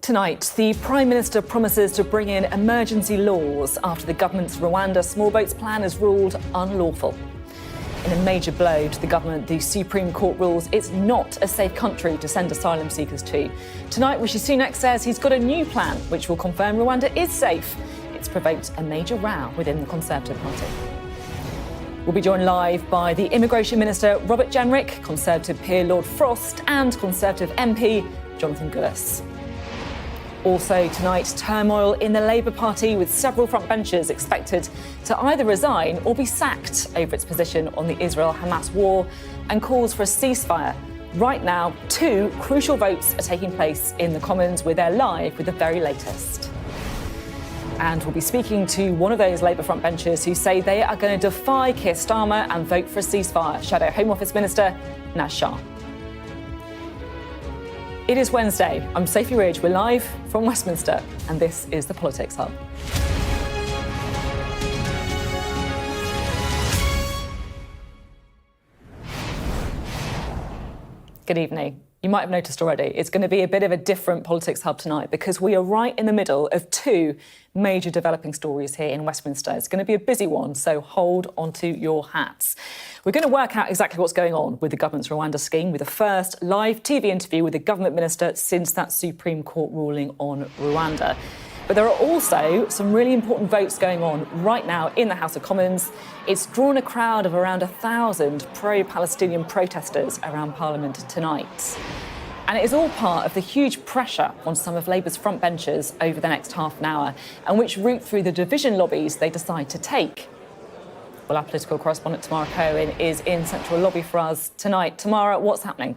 Tonight, the Prime Minister promises to bring in emergency laws after the government's Rwanda small boats plan is ruled unlawful. In a major blow to the government, the Supreme Court rules it's not a safe country to send asylum seekers to. Tonight, Rishi Sunak says he's got a new plan which will confirm Rwanda is safe. It's provoked a major row within the Conservative Party. We'll be joined live by the Immigration Minister Robert Jenrick, Conservative peer Lord Frost and Conservative MP Jonathan Gullis. Also tonight, turmoil in the Labour Party with several frontbenchers expected to either resign or be sacked over its position on the Israel-Hamas war and calls for a ceasefire. Right now, two crucial votes are taking place in the Commons. We're there live with the very latest. And we'll be speaking to one of those Labour frontbenchers who say they are going to defy Keir Starmer and vote for a ceasefire, Shadow Home Office Minister Naz Shah. It is Wednesday. I'm Sophy Ridge. We're live from Westminster, and this is the Politics Hub. Good evening. You might have noticed already, it's going to be a bit of a different Politics Hub tonight because we are right in the middle of two major developing stories here in Westminster. It's going to be a busy one, so hold onto your hats. We're going to work out exactly what's going on with the government's Rwanda scheme with the first live TV interview with the government minister since that Supreme Court ruling on Rwanda. But there are also some really important votes going on right now in the House of Commons. It's drawn a crowd of around 1,000 pro-Palestinian protesters around Parliament tonight. And it is all part of the huge pressure on some of Labour's frontbenchers over the next half an hour and which route through the division lobbies they decide to take. Well, our political correspondent Tamara Cohen is in Central Lobby for us tonight. Tamara, what's happening?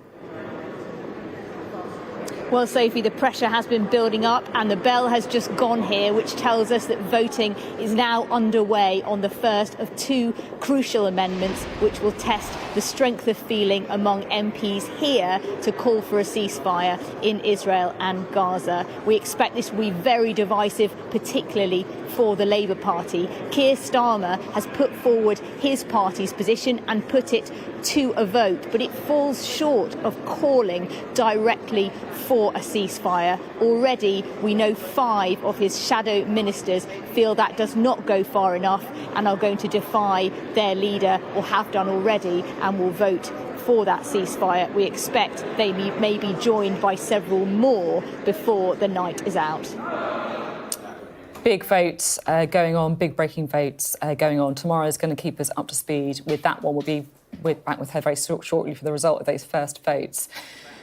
Well, Sophie, the pressure has been building up and the bell has just gone here, which tells us that voting is now underway on the first of two crucial amendments which will test the strength of feeling among MPs here to call for a ceasefire in Israel and Gaza. We expect this will be very divisive, particularly for the Labour Party. Keir Starmer has put forward his party's position and put it to a vote, but it falls short of calling directly for a ceasefire. Already, we know 5 of his shadow ministers feel that does not go far enough and are going to defy their leader, or have done already, and will vote for that ceasefire. We expect they may be joined by several more before the night is out. Big votes going on, big breaking votes going on. Tamara is going to keep us up to speed with that one. We'll be back with her very shortly for the result of those first votes.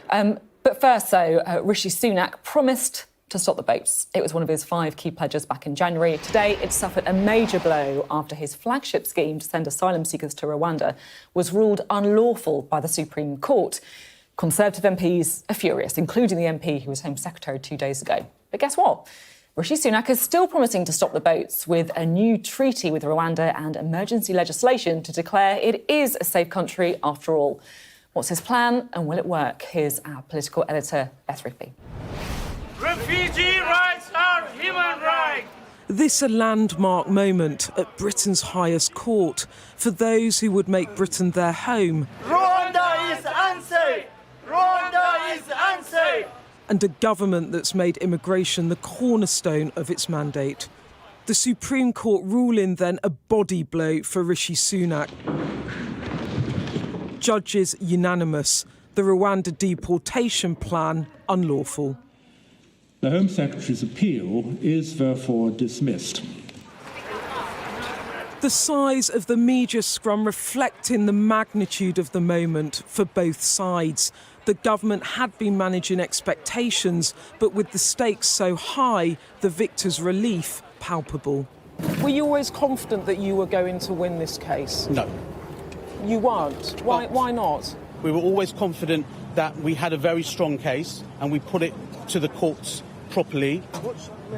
But first, though, Rishi Sunak promised to stop the boats. It was one of his 5 key pledges back in January. Today, it suffered a major blow after his flagship scheme to send asylum seekers to Rwanda was ruled unlawful by the Supreme Court. Conservative MPs are furious, including the MP who was Home Secretary 2 days ago. But guess what? Rishi Sunak is still promising to stop the boats with a new treaty with Rwanda and emergency legislation to declare it is a safe country after all. What's his plan and will it work? Here's our political editor, Beth Rigby. Refugee rights are human rights. This a landmark moment at Britain's highest court for those who would make Britain their home. Rwanda is unsafe! Rwanda is unsafe! And a government that's made immigration the cornerstone of its mandate. The Supreme Court ruling then a body blow for Rishi Sunak. Judges unanimous. The Rwanda deportation plan unlawful. The Home Secretary's appeal is therefore dismissed. The size of the media scrum reflecting the magnitude of the moment for both sides. The government had been managing expectations, but with the stakes so high, the victor's relief palpable. Were you always confident that you were going to win this case? No. You weren't? Why not? We were always confident that we had a very strong case and we put it to the courts properly,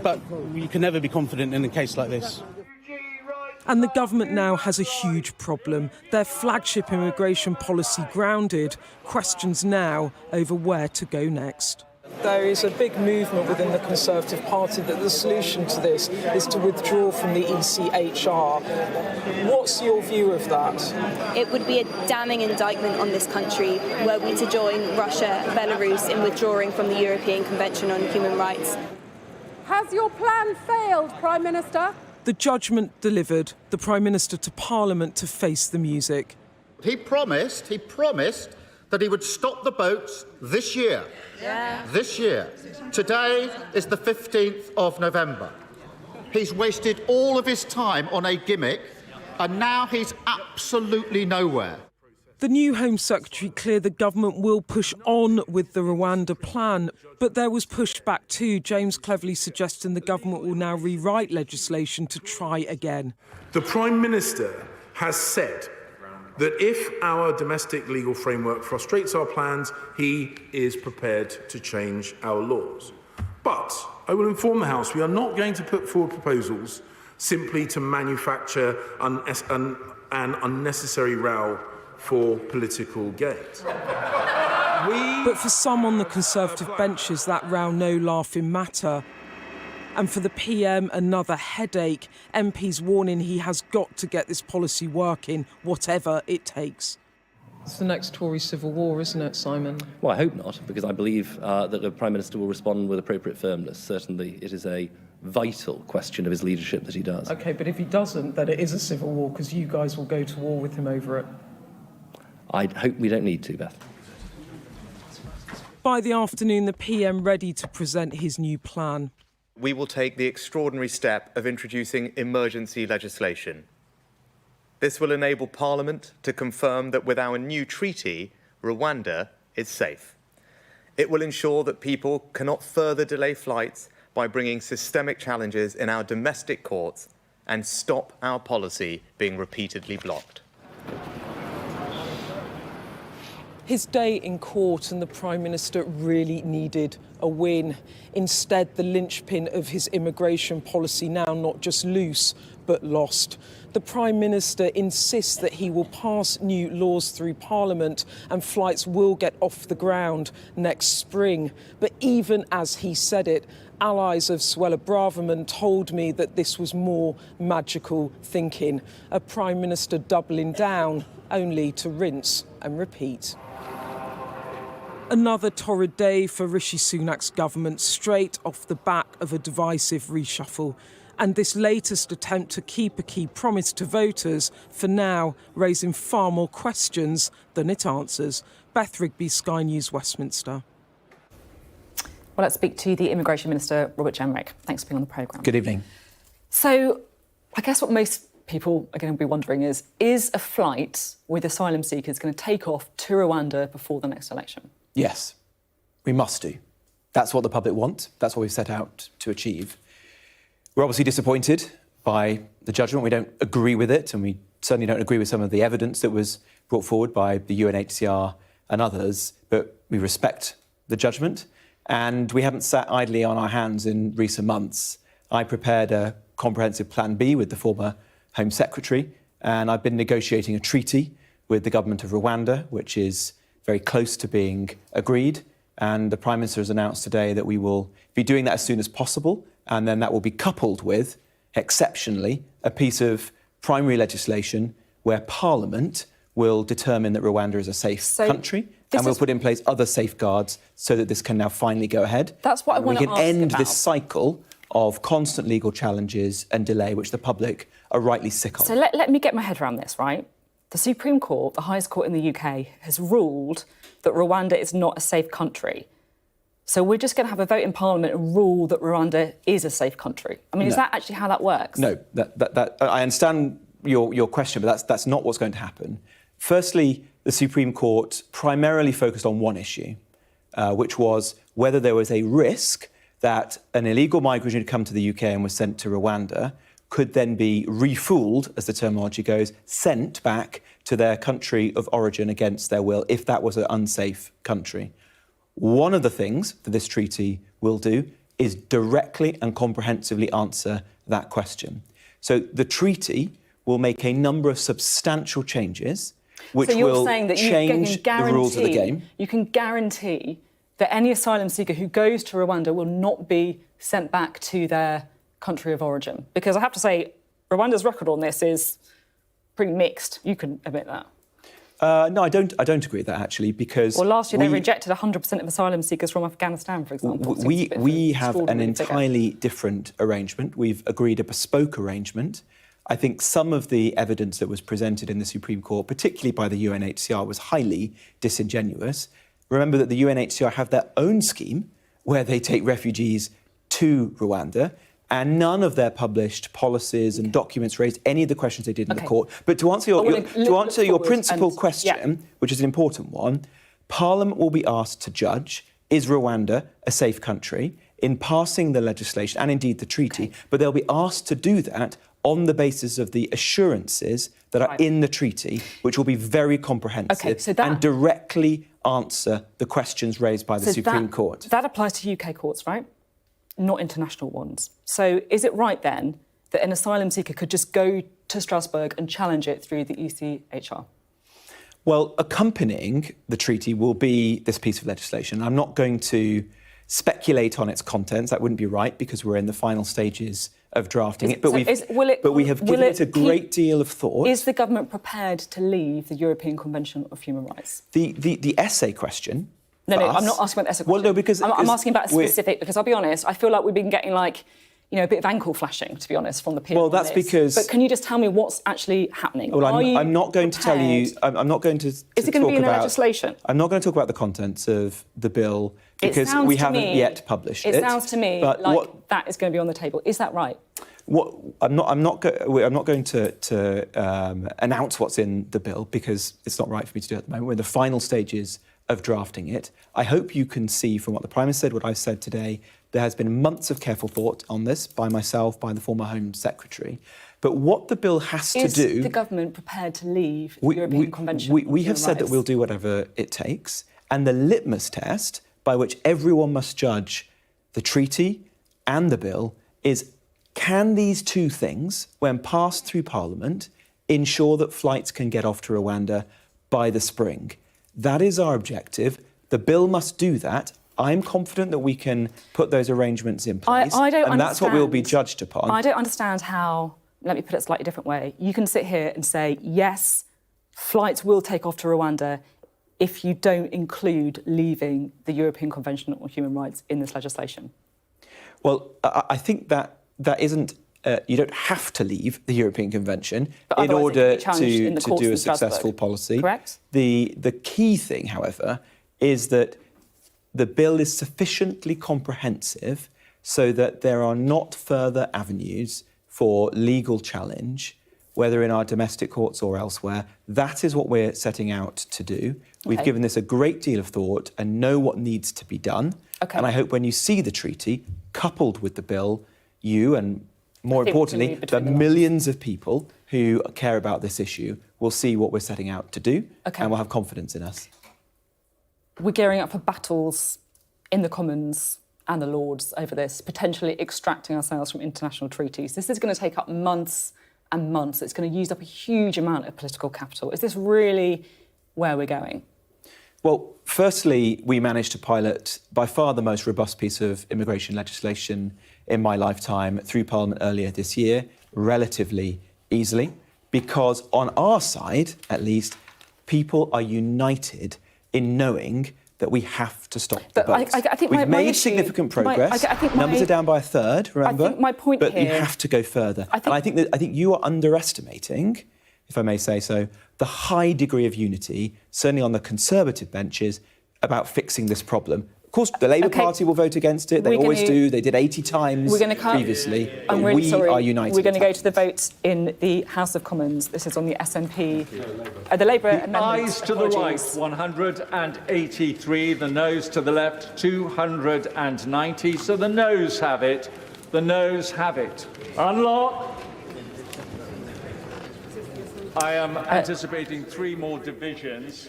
but you can never be confident in a case like this. And the government now has a huge problem. Their flagship immigration policy grounded. Questions now over where to go next. There is a big movement within the Conservative Party that the solution to this is to withdraw from the ECHR. What's your view of that? It would be a damning indictment on this country were we to join Russia, Belarus in withdrawing from the European Convention on Human Rights. Has your plan failed, Prime Minister? The judgment delivered the Prime Minister to Parliament to face the music. He promised that he would stop the boats this year. This year. Today is the 15th of November. He's wasted all of his time on a gimmick, and now he's absolutely nowhere. The new Home Secretary cleared the government will push on with the Rwanda plan, but there was pushback too. James cleverly suggesting the government will now rewrite legislation to try again. The Prime Minister has said that if our domestic legal framework frustrates our plans, he is prepared to change our laws. But I will inform the House we are not going to put forward proposals simply to manufacture an unnecessary row for political gain. But for some on the Conservative benches, that row no laughing matter. And for the PM, another headache. MPs warning he has got to get this policy working, whatever it takes. It's the next Tory civil war, isn't it, Simon? Well, I hope not, because I believe that the Prime Minister will respond with appropriate firmness. Certainly, it is a vital question of his leadership that he does. OK, but if he doesn't, then it is a civil war, because you guys will go to war with him over it. I hope we don't need to, Beth. By the afternoon, the PM ready to present his new plan. We will take the extraordinary step of introducing emergency legislation. This will enable Parliament to confirm that with our new treaty, Rwanda is safe. It will ensure that people cannot further delay flights by bringing systemic challenges in our domestic courts and stop our policy being repeatedly blocked. His day in court, and the Prime Minister really needed a win. Instead, the linchpin of his immigration policy now not just loose, but lost. The Prime Minister insists that he will pass new laws through Parliament and flights will get off the ground next spring. But even as he said it, allies of Suella Braverman told me that this was more magical thinking. A Prime Minister doubling down, only to rinse and repeat. Another torrid day for Rishi Sunak's government, straight off the back of a divisive reshuffle. And this latest attempt to keep a key promise to voters, for now, raising far more questions than it answers. Beth Rigby, Sky News, Westminster. Well, let's speak to the Immigration Minister, Robert Jenrick. Thanks for being on the programme. Good evening. So, I guess what most people are going to be wondering is a flight with asylum seekers going to take off to Rwanda before the next election? Yes, we must do. That's what the public want. That's what we've set out to achieve. We're obviously disappointed by the judgment. We don't agree with it, and we certainly don't agree with some of the evidence that was brought forward by the UNHCR and others, but we respect the judgment, and we haven't sat idly on our hands in recent months. I prepared a comprehensive Plan B with the former Home Secretary, and I've been negotiating a treaty with the government of Rwanda, which is very close to being agreed, and the Prime Minister has announced today that we will be doing that as soon as possible, and then that will be coupled with, exceptionally, a piece of primary legislation where Parliament will determine that Rwanda is a safe country, and we'll put in place other safeguards so that this can now finally go ahead. That's what I want to ask about. We can end this cycle of constant legal challenges and delay, which the public are rightly sick of. So let me get my head around this, right? The Supreme Court, the highest court in the UK, has ruled that Rwanda is not a safe country. So we're just going to have a vote in Parliament and rule that Rwanda is a safe country. I mean, is that actually how that works? No, I understand your question, but that's not what's going to happen. Firstly, the Supreme Court primarily focused on one issue, which was whether there was a risk that an illegal migrant who had come to the UK and was sent to Rwanda could then be refooled, as the terminology goes, sent back to their country of origin against their will, if that was an unsafe country. One of the things that this treaty will do is directly and comprehensively answer that question. So the treaty will make a number of substantial changes which will change the rules of the game. You can guarantee that any asylum seeker who goes to Rwanda will not be sent back to their country of origin? Because I have to say, Rwanda's record on this is pretty mixed. You can admit that. No, I don't agree with that, actually, because... Well, last year they rejected 100% of asylum seekers from Afghanistan, for example. We have an entirely different arrangement. We've agreed a bespoke arrangement. I think some of the evidence that was presented in the Supreme Court, particularly by the UNHCR, was highly disingenuous. Remember that the UNHCR have their own scheme where they take refugees to Rwanda, and none of their published policies and documents raised any of the questions they did in the court. But to answer your principal question, which is an important one, Parliament will be asked to judge, is Rwanda a safe country, in passing the legislation and indeed the treaty, but they'll be asked to do that on the basis of the assurances that are in the treaty, which will be very comprehensive and directly answer the questions raised by the Supreme Court. That applies to UK courts, right? Not international ones. So is it right then that an asylum seeker could just go to Strasbourg and challenge it through the ECHR? Well, accompanying the treaty will be this piece of legislation. I'm not going to speculate on its contents. That wouldn't be right because we're in the final stages of drafting it. But we have given it a great deal of thought. Is the government prepared to leave the European Convention of Human Rights? The essay question... No, I'm not asking about the essay question. Well, no, because... I'm asking about a specific, because I'll be honest, I feel like we've been getting, a bit of ankle flashing, to be honest, from the PL. Well, that's because... But can you just tell me what's actually happening? Well, I'm not going to tell you... I'm not going to Is it going to be in the legislation? I'm not going to talk about the contents of the bill because we haven't yet published it. It sounds to me like that is going to be on the table. Is that right? I'm not going to announce what's in the bill because it's not right for me to do at the moment. We're in the final stages of drafting it. I hope you can see from what the Prime Minister said, what I've said today, there has been months of careful thought on this by myself, by the former Home Secretary. But what the bill has to do... Is the government prepared to leave the European Convention? We have said that we'll do whatever it takes. And the litmus test by which everyone must judge the treaty and the bill is, can these two things, when passed through Parliament, ensure that flights can get off to Rwanda by the spring? That is our objective. The bill must do that. I'm confident that we can put those arrangements in place. And that's what we'll be judged upon. I don't understand how, let me put it a slightly different way, you can sit here and say, yes, flights will take off to Rwanda if you don't include leaving the European Convention on Human Rights in this legislation. Well, I think that isn't... you don't have to leave the European Convention in order to do a successful policy. Correct. The key thing, however, is that the bill is sufficiently comprehensive so that there are not further avenues for legal challenge, whether in our domestic courts or elsewhere. That is what we're setting out to do. We've given this a great deal of thought and know what needs to be done. And I hope when you see the treaty, coupled with the bill, you and more importantly, the millions of people who care about this issue will see what we're setting out to do and will have confidence in us. We're gearing up for battles in the Commons and the Lords over this, potentially extracting ourselves from international treaties. This is going to take up months and months. It's going to use up a huge amount of political capital. Is this really where we're going? Well, firstly, we managed to pilot by far the most robust piece of immigration legislation in my lifetime through Parliament earlier this year, relatively easily, because on our side, at least, people are united in knowing that we have to stop the boats. I think We've made significant progress. Numbers are down by a third, remember? I think my point but here... you have to go further. I think you are underestimating, if I may say so, the high degree of unity, certainly on the Conservative benches, about fixing this problem. Of course, the Labour Party will vote against it. They always do. They did 80 times previously. I'm really sorry. We are united. We're going to go to the vote in the House of Commons. This is on the SNP. The Labour amendment. The ayes to the right, 183. The noes to the left, 290. So the noes have it. The noes have it. Unlock. I am anticipating 3 more divisions.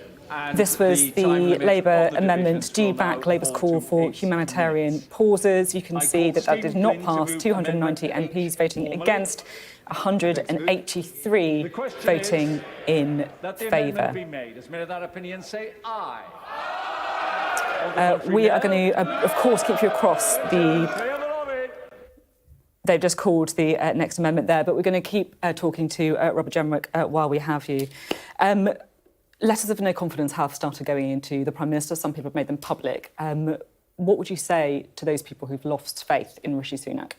This was the Labour amendment due back Labour's call for humanitarian pauses. You can see that did not pass. 290 MPs voting against, 183 voting in favour. Has made of that opinion say aye. We are going to, of course, keep you across the... They've just called the next amendment there, but we're going to keep talking to Robert Jenrick while we have you. Letters of no confidence have started going into the Prime Minister. Some people have made them public. What would you say to those people who've lost faith in Rishi Sunak?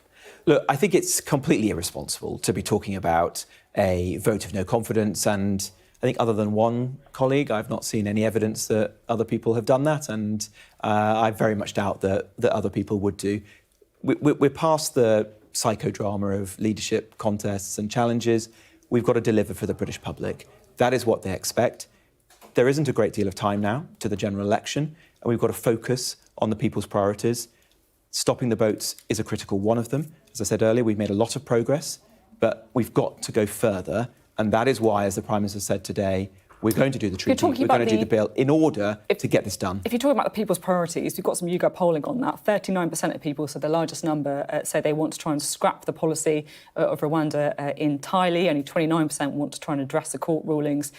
Look, I think it's completely irresponsible to be talking about a vote of no confidence, and I think other than one colleague, I've not seen any evidence that other people have done that, and I very much doubt that other people would do. We're past the psychodrama of leadership contests and challenges. We've got to deliver for the British public. That is what they expect. There isn't a great deal of time now to the general election, and we've got to focus on the people's priorities. Stopping the boats is a critical one of them. As I said earlier, we've made a lot of progress, but we've got to go further, and that is why, as the Prime Minister said today, we're going to do the treaty, we're going to do the bill in order to get this done. If you're talking about the people's priorities, we've got some YouGov polling on that. 39% of people, so the largest number, say they want to try and scrap the policy of Rwanda entirely. Only 29% want to try and address the court rulings.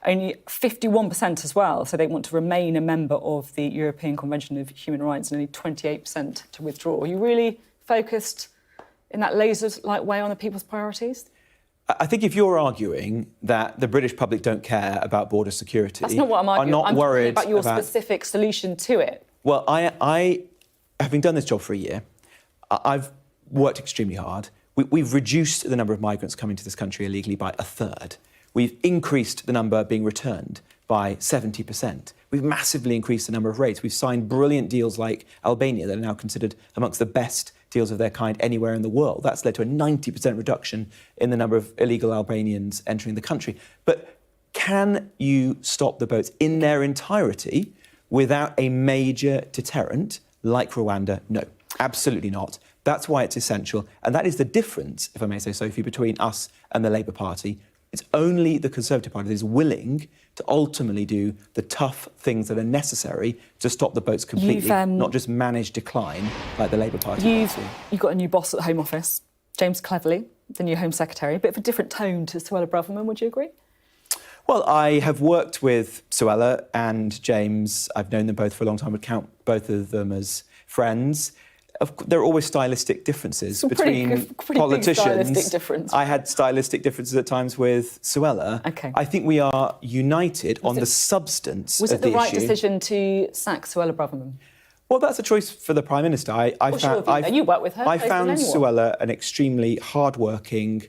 Only 51% as well, so they want to remain a member of the European Convention of Human Rights, and only 28% to withdraw. Are you really focused in that laser-like way on the people's priorities? I think if you're arguing that the British public don't care about border security... That's not what I'm arguing. I'm worried about your specific solution to it. Well, I having done this job for a year, I've worked extremely hard. We've reduced the number of migrants coming to this country illegally by a third. We've increased the number being returned by 70%. We've massively increased the number of raids. We've signed brilliant deals like Albania that are now considered amongst the best deals of their kind anywhere in the world. That's led to a 90% reduction in the number of illegal Albanians entering the country. But can you stop the boats in their entirety without a major deterrent like Rwanda? No, absolutely not. That's why it's essential. And that is the difference, if I may say, Sophie, between us and the Labour Party. It's only the Conservative Party that is willing to ultimately do the tough things that are necessary to stop the boats completely, not just manage decline like the Labour Party. You've got a new boss at the Home Office, James Cleverly, the new Home Secretary. A bit of a different tone to Suella Braverman, would you agree? Well, I have worked with Suella and James. I've known them both for a long time. I would count both of them as friends. There are always stylistic differences between politicians. Stylistic difference. I had stylistic differences at times with Suella. Okay. I think we are united on the substance of the issue. Was it the right decision to sack Suella Braverman? Well, that's a choice for the Prime Minister. You work with her. I found Suella an extremely hard-working,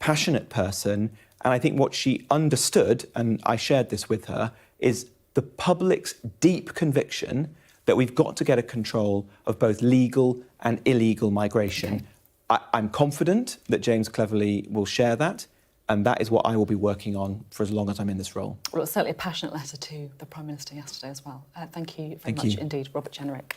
passionate person, and I think what she understood, and I shared this with her, is the public's deep conviction that we've got to get a control of both legal and illegal migration. Okay. I'm confident that James Cleverly will share that, and that is what I will be working on for as long as I'm in this role. Well, it's certainly a passionate letter to the Prime Minister yesterday as well. Thank you very much indeed, Robert Jenrick.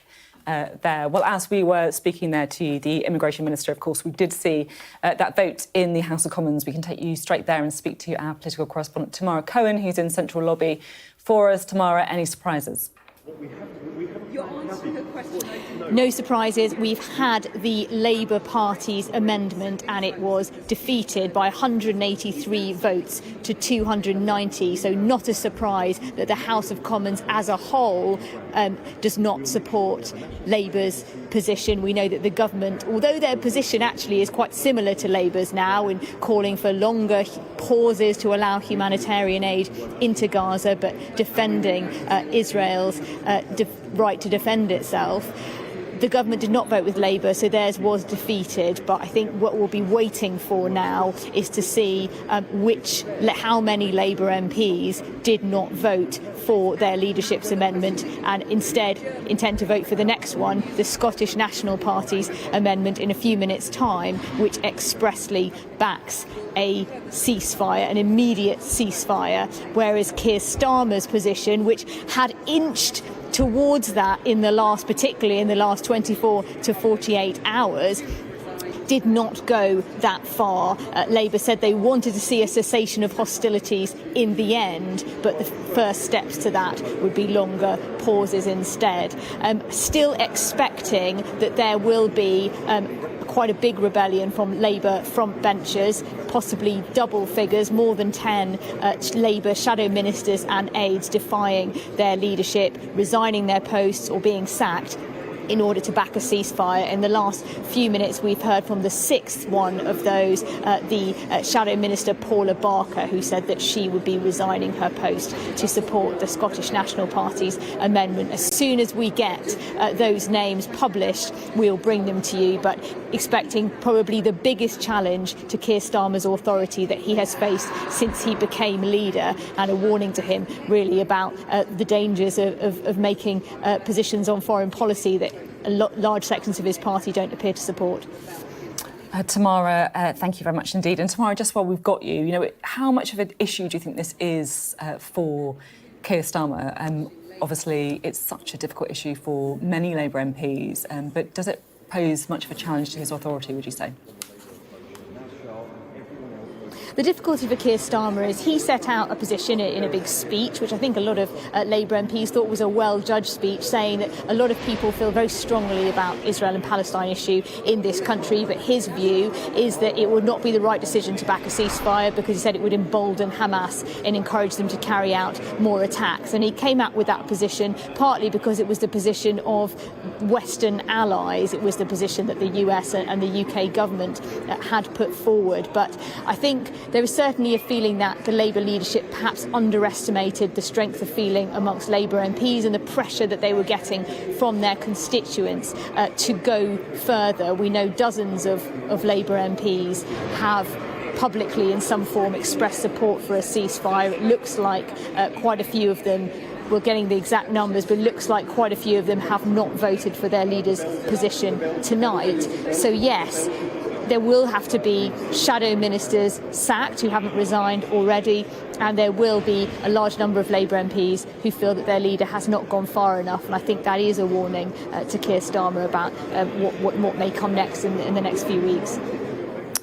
There. Well, as we were speaking there to the Immigration Minister, of course, we did see that vote in the House of Commons. We can take you straight there and speak to our political correspondent, Tamara Cohen, who's in Central Lobby for us. Tamara, any surprises? No surprises. We've had the Labour Party's amendment and it was defeated by 183 votes to 290. So not a surprise that the House of Commons as a whole does not support Labour's position. We know that the government, although their position actually is quite similar to Labour's now in calling for longer pauses to allow humanitarian aid into Gaza, but defending Israel's right to defend itself. The government did not vote with Labour, so theirs was defeated. But I think what we'll be waiting for now is to see how many Labour MPs did not vote for their leadership's amendment and instead intend to vote for the next one, the Scottish National Party's amendment, in a few minutes' time, which expressly backs a ceasefire, an immediate ceasefire, whereas Keir Starmer's position, which had inched towards that particularly in the last 24 to 48 hours, did not go that far. Labour said they wanted to see a cessation of hostilities in the end, but the first steps to that would be longer pauses instead. Still expecting that there will be quite a big rebellion from Labour frontbenchers, possibly double figures, more than 10 Labour shadow ministers and aides defying their leadership, resigning their posts or being sacked in order to back a ceasefire. In the last few minutes, we've heard from the sixth one of those, the Shadow Minister Paula Barker, who said that she would be resigning her post to support the Scottish National Party's amendment. As soon as we get those names published, we'll bring them to you, but expecting probably the biggest challenge to Keir Starmer's authority that he has faced since he became leader, and a warning to him really about the dangers of making positions on foreign policy that large sections of his party don't appear to support. Tamara, thank you very much indeed. And Tamara, just while we've got you, how much of an issue do you think this is for Keir Starmer? Obviously, it's such a difficult issue for many Labour MPs, but does it pose much of a challenge to his authority, would you say? The difficulty for Keir Starmer is he set out a position in a big speech, which I think a lot of Labour MPs thought was a well-judged speech, saying that a lot of people feel very strongly about Israel and Palestine issue in this country, but his view is that it would not be the right decision to back a ceasefire because he said it would embolden Hamas and encourage them to carry out more attacks. And he came out with that position partly because it was the position of Western allies. It was the position that the US and the UK government had put forward. But I think there is certainly a feeling that the Labour leadership perhaps underestimated the strength of feeling amongst Labour MPs and the pressure that they were getting from their constituents to go further. We know dozens of Labour MPs have publicly in some form expressed support for a ceasefire. It looks like quite a few of them, we're getting the exact numbers, but it looks like quite a few of them have not voted for their leader's position tonight. So yes, there will have to be shadow ministers sacked who haven't resigned already, and there will be a large number of Labour MPs who feel that their leader has not gone far enough. And I think that is a warning to Keir Starmer about what may come next in the next few weeks.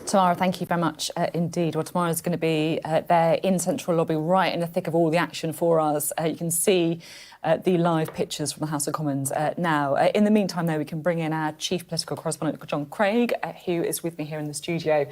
Tamara, thank you very much indeed. Well, Tamara's going to be there in Central Lobby, right in the thick of all the action for us. You can see the live pictures from the House of Commons now. In the meantime, though, we can bring in our chief political correspondent, John Craig, who is with me here in the studio.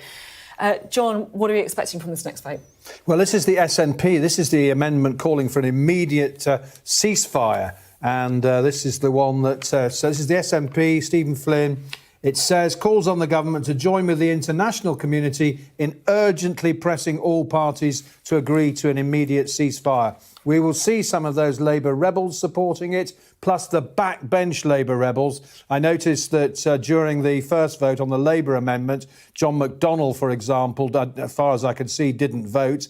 John, what are we expecting from this next vote? Well, this is the SNP. This is the amendment calling for an immediate ceasefire. And this is the one that so this is the SNP, Stephen Flynn. It says, calls on the government to join with the international community in urgently pressing all parties to agree to an immediate ceasefire. We will see some of those Labour rebels supporting it, plus the backbench Labour rebels. I noticed that during the first vote on the Labour amendment, John McDonnell, for example, as far as I could see, didn't vote.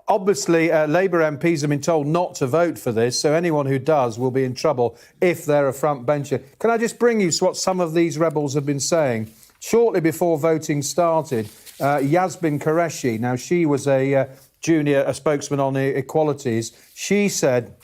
Obviously, Labour MPs have been told not to vote for this, so anyone who does will be in trouble if they're a frontbencher. Can I just bring you what some of these rebels have been saying? Shortly before voting started, Yasmin Qureshi, now she was a spokesman on equalities, she said,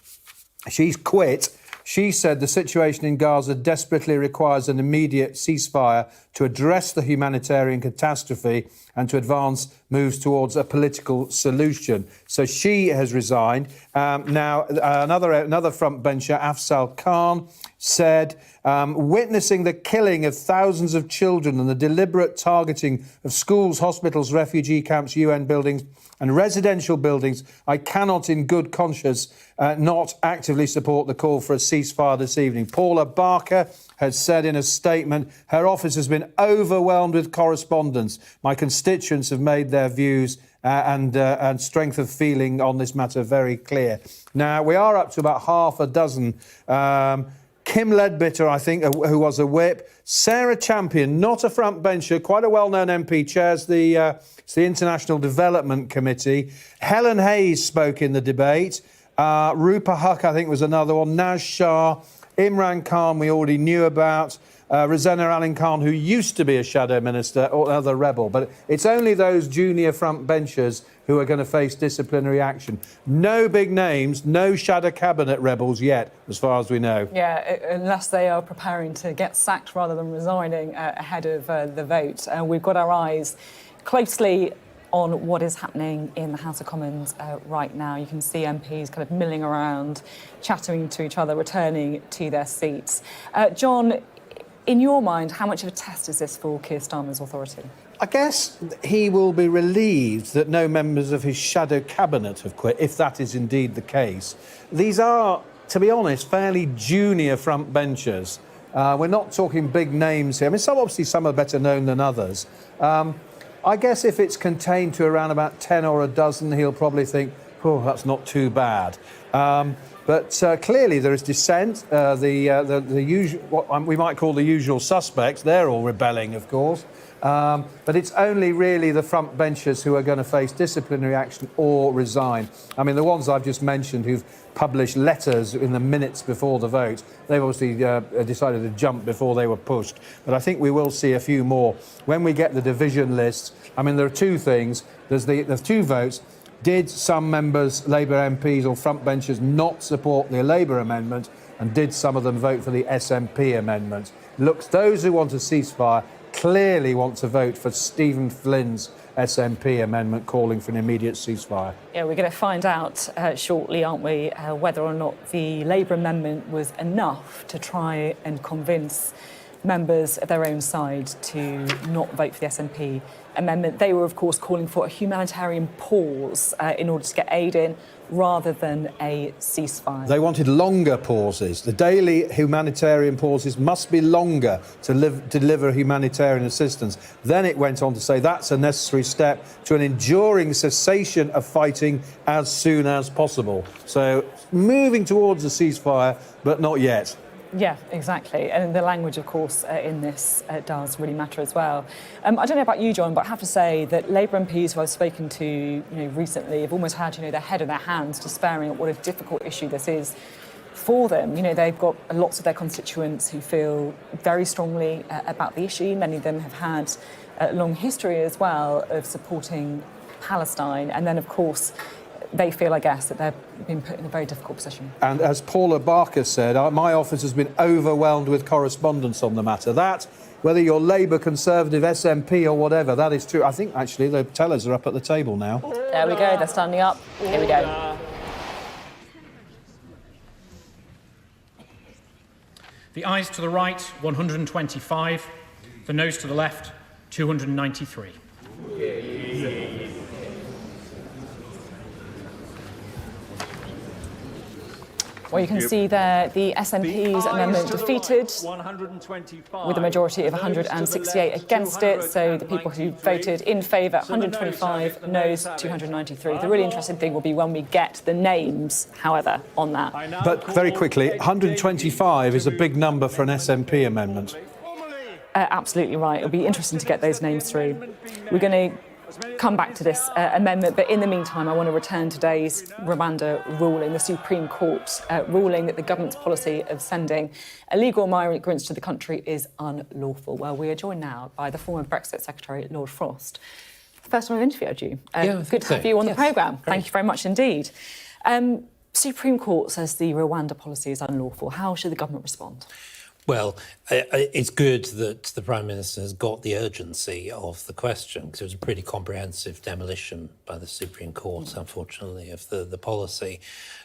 she's quit. She said the situation in Gaza desperately requires an immediate ceasefire to address the humanitarian catastrophe and to advance moves towards a political solution. So she has resigned. Now, another frontbencher, Afzal Khan, said, witnessing the killing of thousands of children and the deliberate targeting of schools, hospitals, refugee camps, UN buildings and residential buildings, I cannot in good conscience not actively support the call for a ceasefire this evening. Paula Barker has said in a statement, her office has been overwhelmed with correspondence. My constituents have made their views and strength of feeling on this matter very clear. Now, we are up to about half a dozen. Kim Leadbitter, I think, who was a whip. Sarah Champion, not a frontbencher, quite a well-known MP, chairs the International Development Committee. Helen Hayes spoke in the debate. Rupa Huq, I think, was another one. Naz Shah, Imran Khan, we already knew about. Rosanna Allen Khan, who used to be a shadow minister or another rebel. But it's only those junior frontbenchers who are going to face disciplinary action. No big names, no shadow cabinet rebels yet, as far as we know. Yeah, unless they are preparing to get sacked rather than resigning ahead of the vote. We've got our eyes closely on what is happening in the House of Commons right now. You can see MPs kind of milling around, chatting to each other, returning to their seats. John, In your mind, how much of a test is this for Keir Starmer's authority? I guess he will be relieved that no members of his shadow cabinet have quit, if that is indeed the case. These are, to be honest, fairly junior front benchers. We're not talking big names here. I mean, obviously some are better known than others. I guess if it's contained to around about 10 or a dozen, he'll probably think, oh, that's not too bad. But clearly there is dissent. The usual, what we might call the usual suspects, they're all rebelling, of course. But it's only really the front benchers who are going to face disciplinary action or resign. I mean, the ones I've just mentioned who've published letters in the minutes before the vote, they've obviously decided to jump before they were pushed. But I think we will see a few more. When we get the division list, I mean, there are two things. There's two votes. Did some members, Labour MPs or front benchers, not support the Labour amendment? And did some of them vote for the SNP amendment? Looks, those who want a ceasefire clearly want to vote for Stephen Flynn's SNP amendment calling for an immediate ceasefire. Yeah, we're going to find out shortly, aren't we, whether or not the Labour amendment was enough to try and convince members of their own side to not vote for the SNP amendment. They were, of course, calling for a humanitarian pause in order to get aid in, rather than a ceasefire. They wanted longer pauses. The daily humanitarian pauses must be longer to deliver humanitarian assistance. Then it went on to say that's a necessary step to an enduring cessation of fighting as soon as possible. So moving towards a ceasefire, but not yet. Yeah, exactly. And the language, of course, in this does really matter as well. I don't know about you, John, but I have to say that Labour MPs who I've spoken to recently have almost had their head in their hands, despairing at what a difficult issue this is for them. They've got lots of their constituents who feel very strongly about the issue. Many of them have had a long history as well of supporting Palestine. And then, of course, they feel, I guess, that they've been put in a very difficult position. And as Paula Barker said, my office has been overwhelmed with correspondence on the matter. That, whether you're Labour, Conservative, SNP or whatever, that is true. I think, actually, the tellers are up at the table now. There we go, they're standing up. Here we go. The ayes to the right, 125. The noes to the left, 293. Well, you can see there the SNP's amendment defeated with a majority of 168 against it. So the people who voted in favour, 125, noes 293. The really interesting thing will be when we get the names, however, on that. But very quickly, 125 is a big number for an SNP amendment. Absolutely right. It'll be interesting to get those names through. We're going to come back to this amendment, but in the meantime I want to return to today's Rwanda ruling, the Supreme Court ruling that the government's policy of sending illegal migrants to the country is unlawful. Well, we are joined now by the former Brexit Secretary, Lord Frost. First time I've interviewed you. Good to have you on the programme. Thank you very much indeed. Supreme Court says the Rwanda policy is unlawful. How should the government respond? Well, it's good that the Prime Minister has got the urgency of the question, because it was a pretty comprehensive demolition by the Supreme Court, unfortunately, of the policy.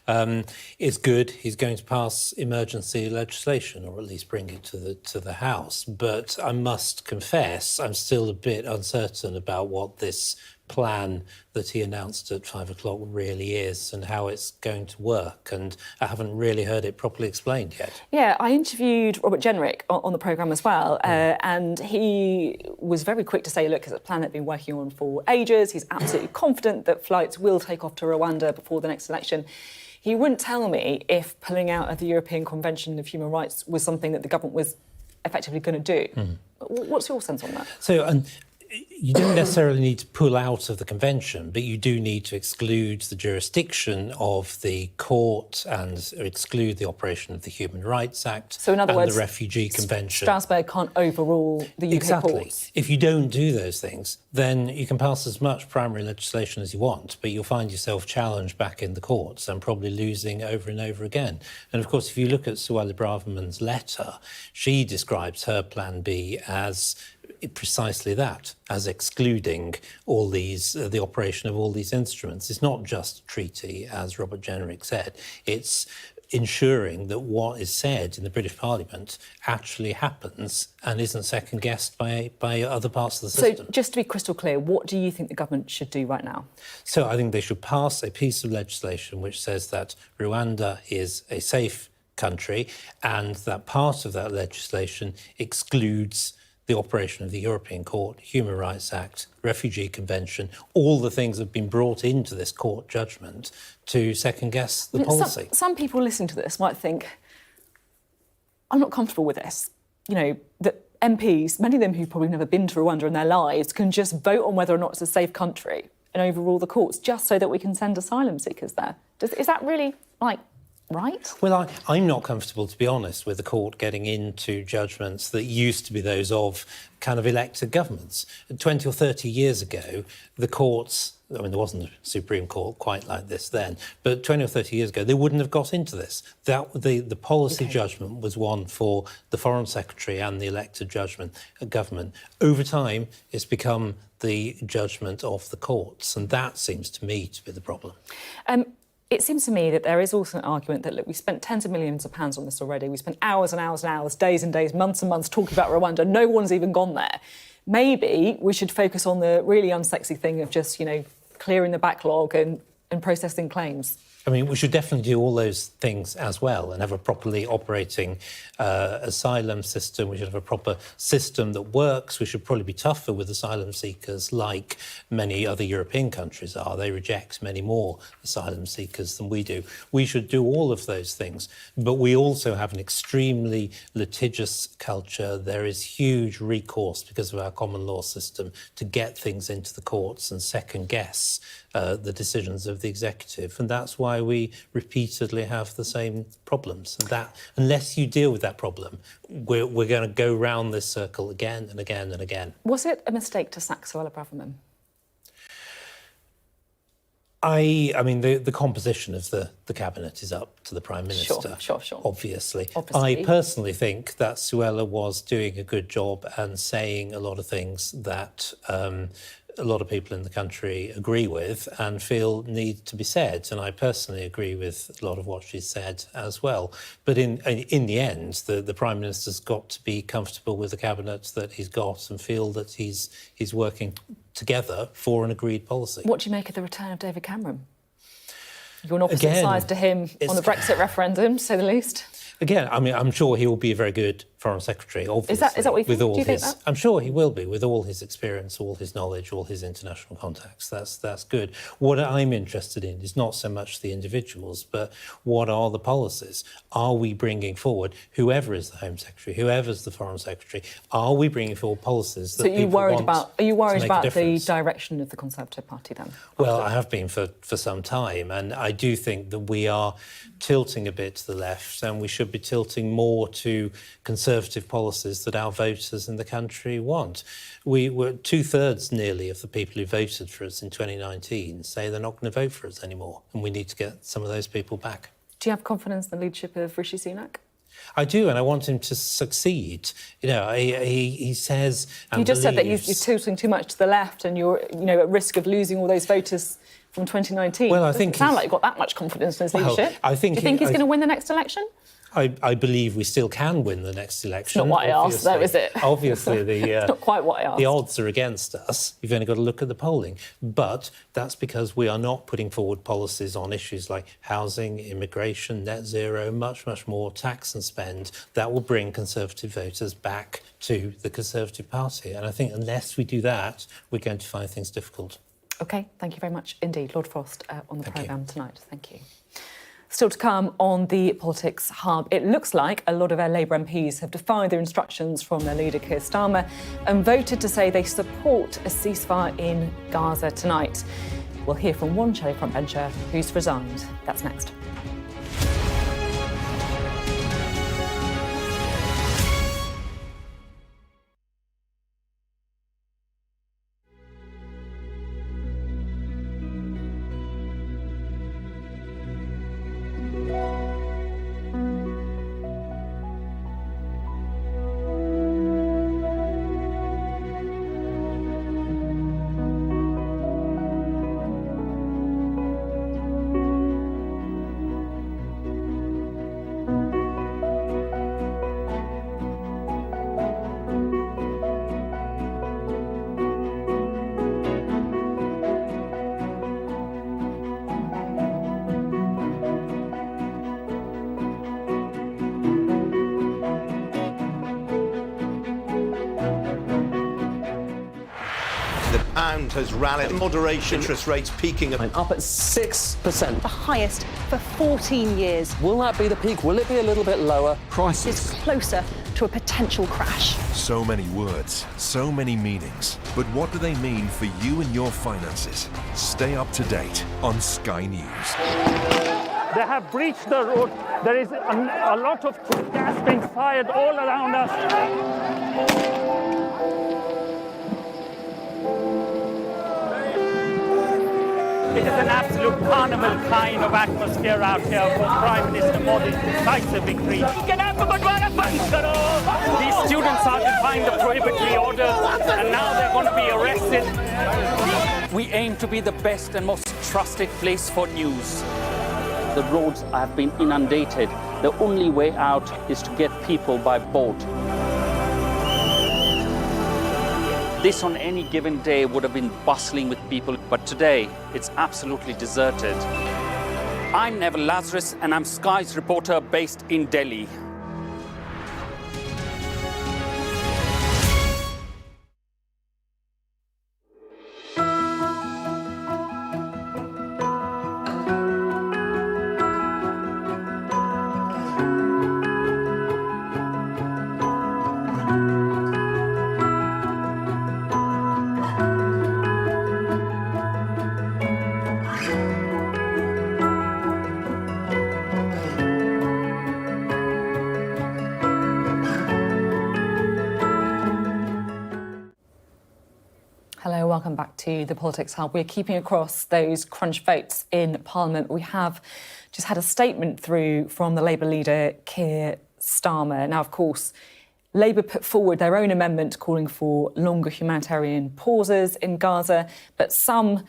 It's good he's going to pass emergency legislation, or at least bring it to the House. But I must confess, I'm still a bit uncertain about what this plan that he announced at 5 o'clock really is and how it's going to work, and I haven't really heard it properly explained yet. Yeah, I interviewed Robert Jenrick on the programme as well, and he was very quick to say, look, it's a plan they've been working on for ages. He's absolutely confident that flights will take off to Rwanda before the next election. He wouldn't tell me if pulling out of the European Convention of Human Rights was something that the government was effectively going to do. What's your sense on that? So, you don't necessarily need to pull out of the convention, but you do need to exclude the jurisdiction of the court and exclude the operation of the Human Rights Act so in other words, the Refugee Convention. Strasbourg can't overrule the UK courts. If you don't do those things, then you can pass as much primary legislation as you want, but you'll find yourself challenged back in the courts and probably losing over and over again. And of course, if you look at Suella Braverman's letter, she describes her Plan B as precisely that, as excluding all these, the operation of all these instruments. It's not just a treaty, as Robert Jenrick said. It's ensuring that what is said in the British Parliament actually happens and isn't second-guessed by other parts of the system. So, just to be crystal clear, what do you think the government should do right now? So I think they should pass a piece of legislation which says that Rwanda is a safe country and that part of that legislation excludes the operation of the European Court, Human Rights Act, Refugee Convention, all the things that have been brought into this court judgment to second-guess the policy. Some people listening to this might think, I'm not comfortable with this. You know, that MPs, many of them who've probably never been to Rwanda in their lives, can just vote on whether or not it's a safe country and overrule the courts just so that we can send asylum seekers there. Is that really, right? Well, I'm not comfortable, to be honest, with the court getting into judgments that used to be those of kind of elected governments. 20 or 30 years ago, the courts, I mean, there wasn't a Supreme Court quite like this then, but 20 or 30 years ago, they wouldn't have got into this. The policy judgment was one for the Foreign Secretary and the elected government. Over time, it's become the judgment of the courts, and that seems to me to be the problem. It seems to me that there is also an argument that, look, we spent tens of millions of pounds on this already. We spent hours and hours and hours, days and days, months and months talking about Rwanda. No one's even gone there. Maybe we should focus on the really unsexy thing of just, clearing the backlog and processing claims. I mean, we should definitely do all those things as well and have a properly operating asylum system. We should have a proper system that works. We should probably be tougher with asylum seekers like many other European countries are. They reject many more asylum seekers than we do. We should do all of those things. But we also have an extremely litigious culture. There is huge recourse because of our common law system to get things into the courts and second guess the decisions of the executive. And that's why we repeatedly have the same problems. And that, unless you deal with that problem, we're going to go round this circle again and again and again. Was it a mistake to sack Suella Braverman? I mean, the composition of the cabinet is up to the Prime Minister, sure. Obviously. I personally think that Suella was doing a good job and saying a lot of things that a lot of people in the country agree with and feel need to be said. And I personally agree with a lot of what she said as well. But in the end, the Prime Minister's got to be comfortable with the cabinet that he's got and feel that he's working together for an agreed policy. What do you make of the return of David Cameron? You're on opposite sides to him on the Brexit referendum, to say the least. Again, I mean, I'm sure he will be a very good Foreign Secretary, obviously. Is that what you think? Do you think that? I'm sure he will be, with all his experience, all his knowledge, all his international contacts. That's good. What I'm interested in is not so much the individuals, but what are the policies? Are we bringing forward, whoever is the Home Secretary, whoever's the Foreign Secretary, are we bringing forward policies that people want Are you worried about the direction of the Conservative Party then? Well, I have been for some time, and I do think that we are tilting a bit to the left, and we should be tilting more to Conservative policies that our voters in the country want. We were 2/3 nearly of the people who voted for us in 2019 say they're not going to vote for us anymore, and we need to get some of those people back. Do you have confidence in the leadership of Rishi Sunak? I do, and I want him to succeed. He says and you just said that you're believes... tilting too much to the left and you're at risk of losing all those voters from 2019. Well, I doesn't think sound like you've got that much confidence in his leadership. I think do you think he's going to win the next election? I believe we still can win the next election. It's not what I asked, though, is it? Obviously, it's not quite what I asked. The odds are against us. You've only got to look at the polling. But that's because we are not putting forward policies on issues like housing, immigration, net zero, much, much more tax and spend that will bring Conservative voters back to the Conservative Party. And I think unless we do that, we're going to find things difficult. OK, thank you very much indeed. Lord Frost on the programme tonight. Thank you. Still to come on the Politics Hub, it looks like a lot of our Labour MPs have defied their instructions from their leader, Keir Starmer, and voted to say they support a ceasefire in Gaza tonight. We'll hear from one Shelley frontbencher who's resigned. That's next. The pound has rallied. Moderation. Interest rates peaking up at 6%. The highest for 14 years. Will that be the peak? Will it be a little bit lower? Prices closer to a potential crash. So many words, so many meanings. But what do they mean for you and your finances? Stay up to date on Sky News. They have breached the road. There is a lot of gas being fired all around us. It is an absolute carnival kind of atmosphere out here for Prime Minister Modi's decisive victory. These students are defying the prohibitory order, and now they're going to be arrested. We aim to be the best and most trusted place for news. The roads have been inundated. The only way out is to get people by boat. This on any given day would have been bustling with people, but today it's absolutely deserted. I'm Neville Lazarus, and I'm Sky's reporter based in Delhi. Hello, welcome back to the Politics Hub. We're keeping across those crunch votes in Parliament. We have just had a statement through from the Labour leader, Keir Starmer. Now, of course, Labour put forward their own amendment calling for longer humanitarian pauses in Gaza, but some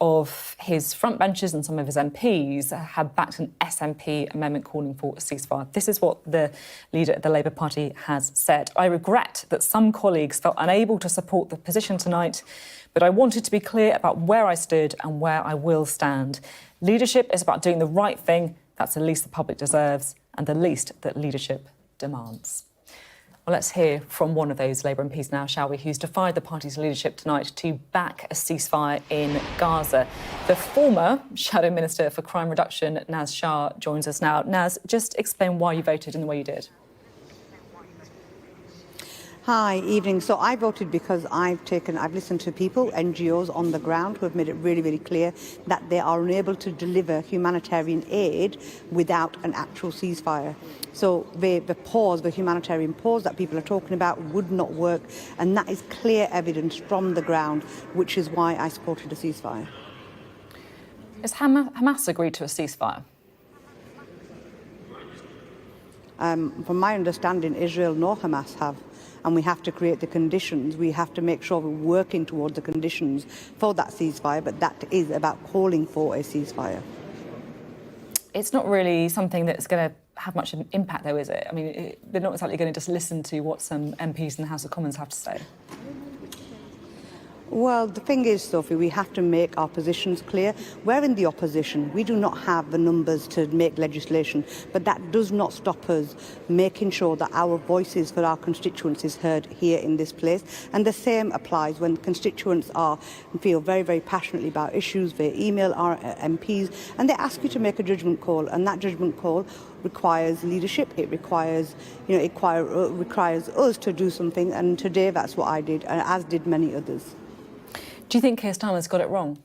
of his frontbenchers and some of his MPs have backed an SNP amendment calling for a ceasefire. This is what the leader of the Labour Party has said. I regret that some colleagues felt unable to support the position tonight, but I wanted to be clear about where I stood and where I will stand. Leadership is about doing the right thing. That's the least the public deserves and the least that leadership demands. Well, let's hear from one of those Labour MPs now, shall we, who's defied the party's leadership tonight to back a ceasefire in Gaza. The former Shadow Minister for Crime Reduction, Naz Shah, joins us now. Naz, just explain why you voted in the way you did. Hi, evening. So I voted because I've listened to people, NGOs on the ground who have made it really, really clear that they are unable to deliver humanitarian aid without an actual ceasefire. So the pause, the humanitarian pause that people are talking about would not work, and that is clear evidence from the ground, which is why I supported a ceasefire. Has Hamas agreed to a ceasefire? From my understanding, Israel nor Hamas have. And we have to create the conditions. We have to make sure we're working towards the conditions for that ceasefire, but that is about calling for a ceasefire. It's not really something that's going to have much of an impact, though, is it? I mean, they're not exactly going to just listen to what some MPs in the House of Commons have to say. Well, the thing is, Sophie, we have to make our positions clear. We're in the opposition. We do not have the numbers to make legislation, but that does not stop us making sure that our voices for our constituents is heard here in this place. And the same applies when constituents feel very, very passionately about issues. They email our MPs and they ask you to make a judgment call, and that judgment call requires leadership. It requires, requires us to do something, and today that's what I did, as did many others. Do you think Keir Starmer's got it wrong?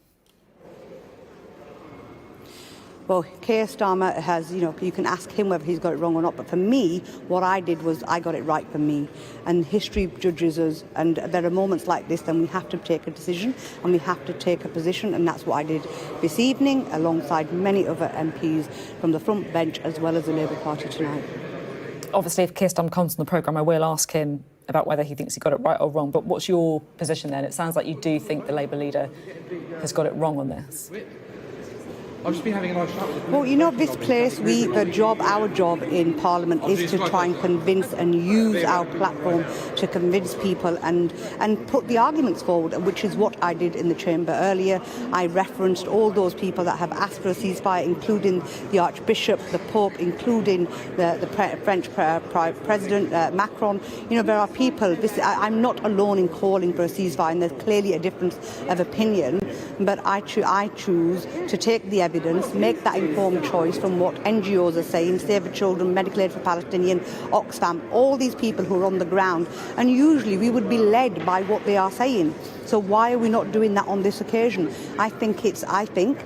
Well, Keir Starmer has, you can ask him whether he's got it wrong or not, but for me, what I did was I got it right for me. And history judges us, and there are moments like this, then we have to take a decision and we have to take a position, and that's what I did this evening, alongside many other MPs from the front bench as well as the Labour Party tonight. Obviously, if Keir Starmer comes on the programme, I will ask him about whether he thinks he got it right or wrong. But what's your position then? It sounds like you do think the Labour leader has got it wrong on this. I've just been having a nice chat with the Well, you know, this place, our job in Parliament is to try and convince and use our platform to convince people and put the arguments forward, which is what I did in the chamber earlier. I referenced all those people that have asked for a ceasefire, including the Archbishop, the Pope, including the French President Macron. You know, there are people. I'm not alone in calling for a ceasefire, and there's clearly a difference of opinion. But I choose to take the evidence, make that informed choice from what NGOs are saying, Save the Children, Medical Aid for Palestinian, Oxfam, all these people who are on the ground. And usually we would be led by what they are saying. So why are we not doing that on this occasion? I think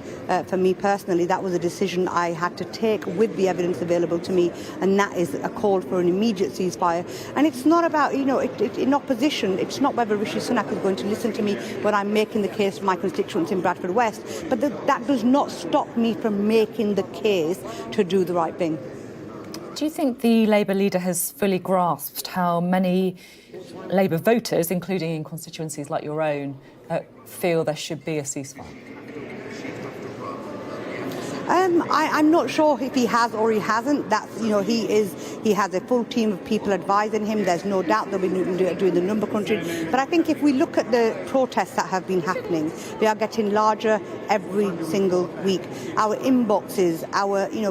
for me personally, that was a decision I had to take with the evidence available to me, and that is a call for an immediate ceasefire. And it's not about, you know, in opposition, it's not whether Rishi Sunak is going to listen to me when I'm making the case for my constituents in Bradford West, but that does not stop me from making the case to do the right thing. Do you think the Labour leader has fully grasped how many Labour voters, including in constituencies like your own, feel there should be a ceasefire? I'm not sure if he has or he hasn't. That's, you know, he has a full team of people advising him. There's no doubt they'll be doing the number crunching. But I think if we look at the protests that have been happening, they are getting larger every single week. Our inboxes,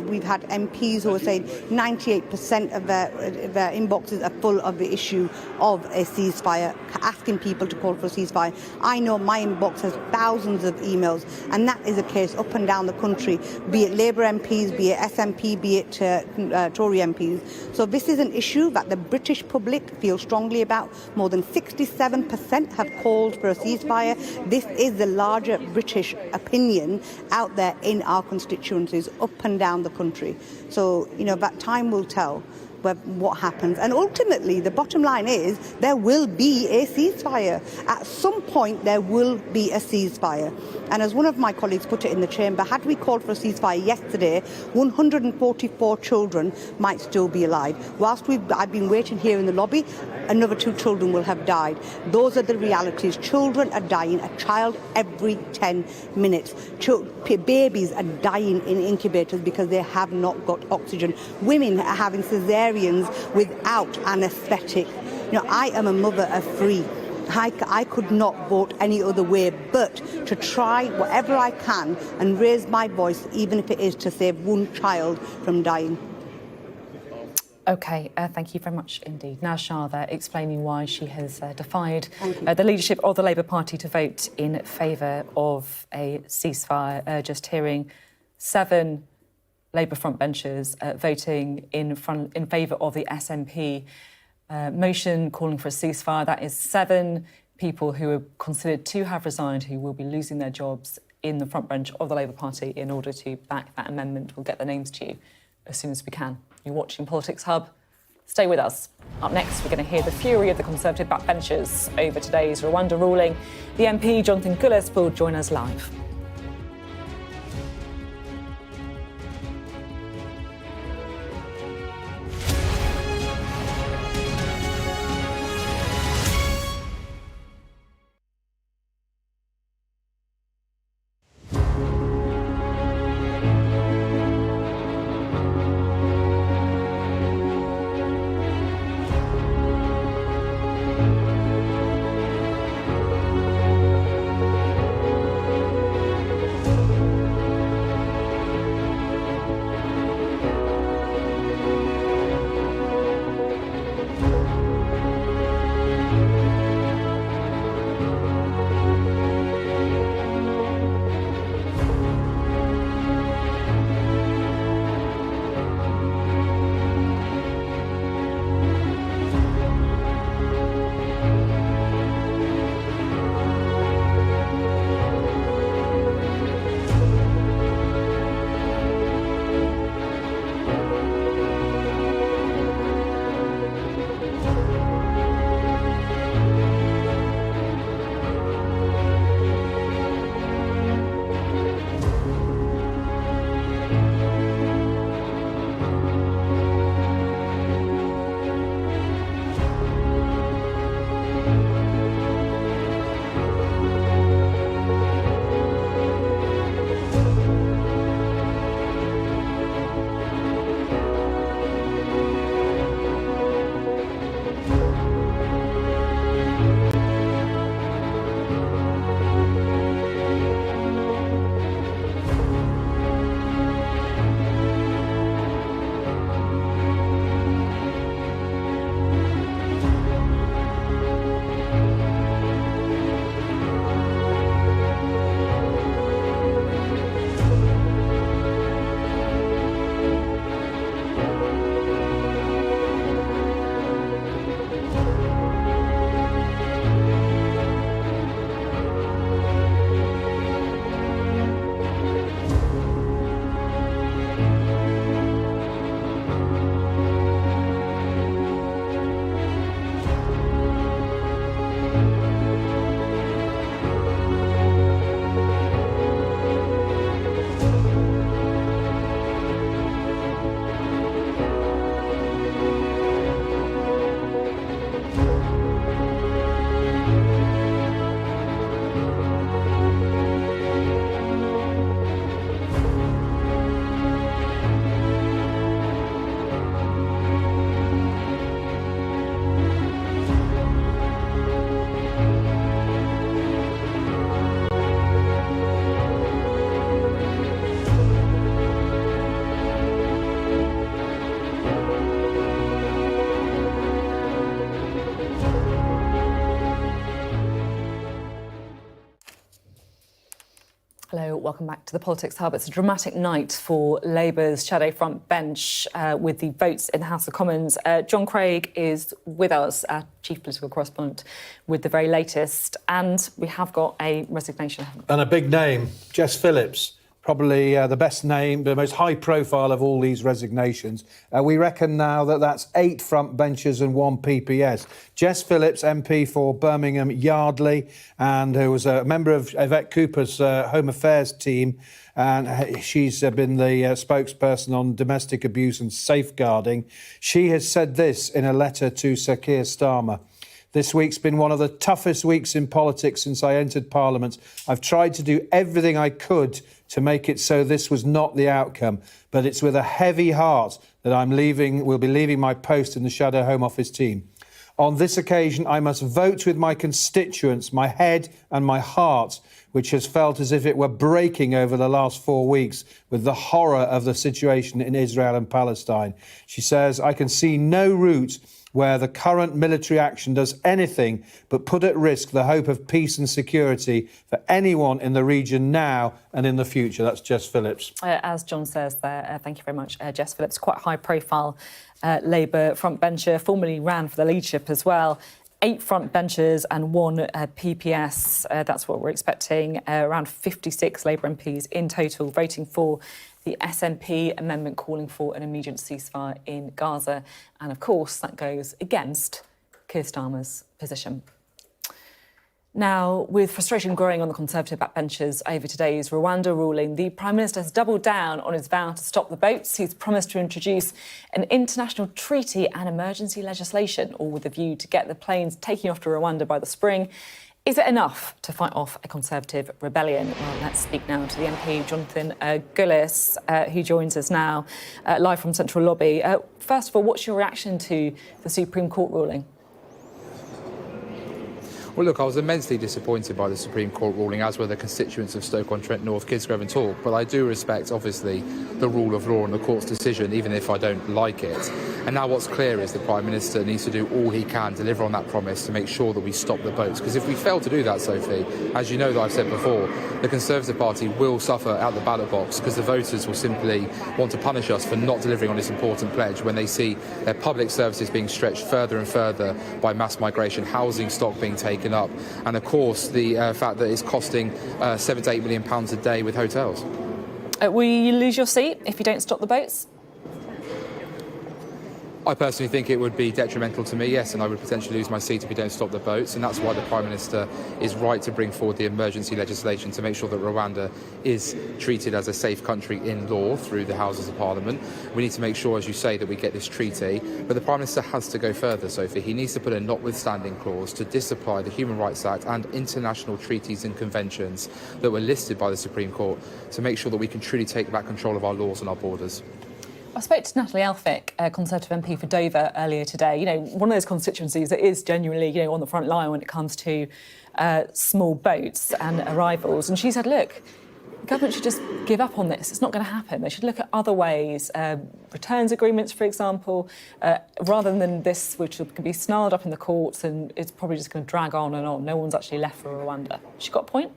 we've had MPs who are saying 98% of their inboxes are full of the issue of a ceasefire, asking people to call for a ceasefire. I know my inbox has thousands of emails, and that is a case up and down the country, be it Labour MPs, be it SNP, be it Tory MPs. So this is an issue that the British public feel strongly about. More than 67% have called for a ceasefire. This is the larger British opinion out there in our constituencies up and down the country. So, you know, that time will tell what happens. And ultimately, the bottom line is there will be a ceasefire. At some point, there will be a ceasefire. And as one of my colleagues put it in the chamber, had we called for a ceasefire yesterday, 144 children might still be alive. Whilst I've been waiting here in the lobby, another 2 children will have died. Those are the realities. Children are dying, a child every 10 minutes. Babies are dying in incubators because they have not got oxygen. Women are having cesareans without anaesthetic. You know, I am a mother of 3. I could not vote any other way but to try whatever I can and raise my voice, even if it is to save one child from dying. OK, thank you very much indeed. Now Shah there explaining why she has defied the leadership of the Labour Party to vote in favour of a ceasefire. Just hearing 7 Labour frontbenchers voting in favour of the SNP motion calling for a ceasefire. That is 7 people who are considered to have resigned, who will be losing their jobs in the front bench of the Labour Party in order to back that amendment. We'll get the names to you as soon as we can. You're watching Politics Hub. Stay with us. Up next, we're going to hear the fury of the Conservative backbenchers over today's Rwanda ruling. The MP, Jonathan Gullis, will join us live. Hello, welcome back to the Politics Hub. It's a dramatic night for Labour's shadow front bench with the votes in the House of Commons. John Craig is with us, our chief political correspondent, with the very latest. And we have got a resignation. And a big name, Jess Phillips. Probably the best name, the most high profile of all these resignations. We reckon now that that's 8 front benchers and 1 PPS. Jess Phillips, MP for Birmingham Yardley, and who was a member of Yvette Cooper's Home Affairs team. And she's been the spokesperson on domestic abuse and safeguarding. She has said this in a letter to Sir Keir Starmer. This week's been one of the toughest weeks in politics since I entered Parliament. I've tried to do everything I could to make it so this was not the outcome, but it's with a heavy heart that will be leaving my post in the Shadow Home Office team. On this occasion, I must vote with my constituents, my head and my heart, which has felt as if it were breaking over the last 4 weeks with the horror of the situation in Israel and Palestine. She says, I can see no route where the current military action does anything but put at risk the hope of peace and security for anyone in the region now and in the future. That's Jess Phillips. As John says there, thank you very much, Jess Phillips, quite high-profile Labour frontbencher, formerly ran for the leadership as well. 8 front benchers and 1 PPS. That's what we're expecting. Around 56 Labour MPs in total voting for the SNP amendment calling for an immediate ceasefire in Gaza. And, of course, that goes against Keir Starmer's position. Now, with frustration growing on the Conservative backbenchers over today's Rwanda ruling, the Prime Minister has doubled down on his vow to stop the boats. He's promised to introduce an international treaty and emergency legislation, all with a view to get the planes taking off to Rwanda by the spring. Is it enough to fight off a Conservative rebellion? Well, let's speak now to the MP, Jonathan Gullis, who joins us now live from Central Lobby. First of all, what's your reaction to the Supreme Court ruling? Well, look, I was immensely disappointed by the Supreme Court ruling, as were the constituents of Stoke-on-Trent North, Kidsgrove and Talk. But I do respect, obviously, the rule of law and the court's decision, even if I don't like it. And now what's clear is the Prime Minister needs to do all he can, deliver on that promise to make sure that we stop the boats. Because if we fail to do that, Sophie, as you know that I've said before, the Conservative Party will suffer at the ballot box because the voters will simply want to punish us for not delivering on this important pledge when they see their public services being stretched further and further by mass migration, housing stock being taken up, and of course the fact that it's costing £7 to £8 million a day with hotels. Will you lose your seat if you don't stop the boats? I personally think it would be detrimental to me, yes, and I would potentially lose my seat if we don't stop the boats, and that's why the Prime Minister is right to bring forward the emergency legislation to make sure that Rwanda is treated as a safe country in law through the Houses of Parliament. We need to make sure, as you say, that we get this treaty, but the Prime Minister has to go further, Sophie. He needs to put a notwithstanding clause to disapply the Human Rights Act and international treaties and conventions that were listed by the Supreme Court to make sure that we can truly take back control of our laws and our borders. I spoke to Natalie Elphicke, a Conservative MP for Dover, earlier today. You know, one of those constituencies that is genuinely, you know, on the front line when it comes to small boats and arrivals. And she said, look, the government should just give up on this. It's not going to happen. They should look at other ways, returns agreements, for example, rather than this, which can be snarled up in the courts and it's probably just going to drag on and on. No one's actually left for Rwanda. She got a point?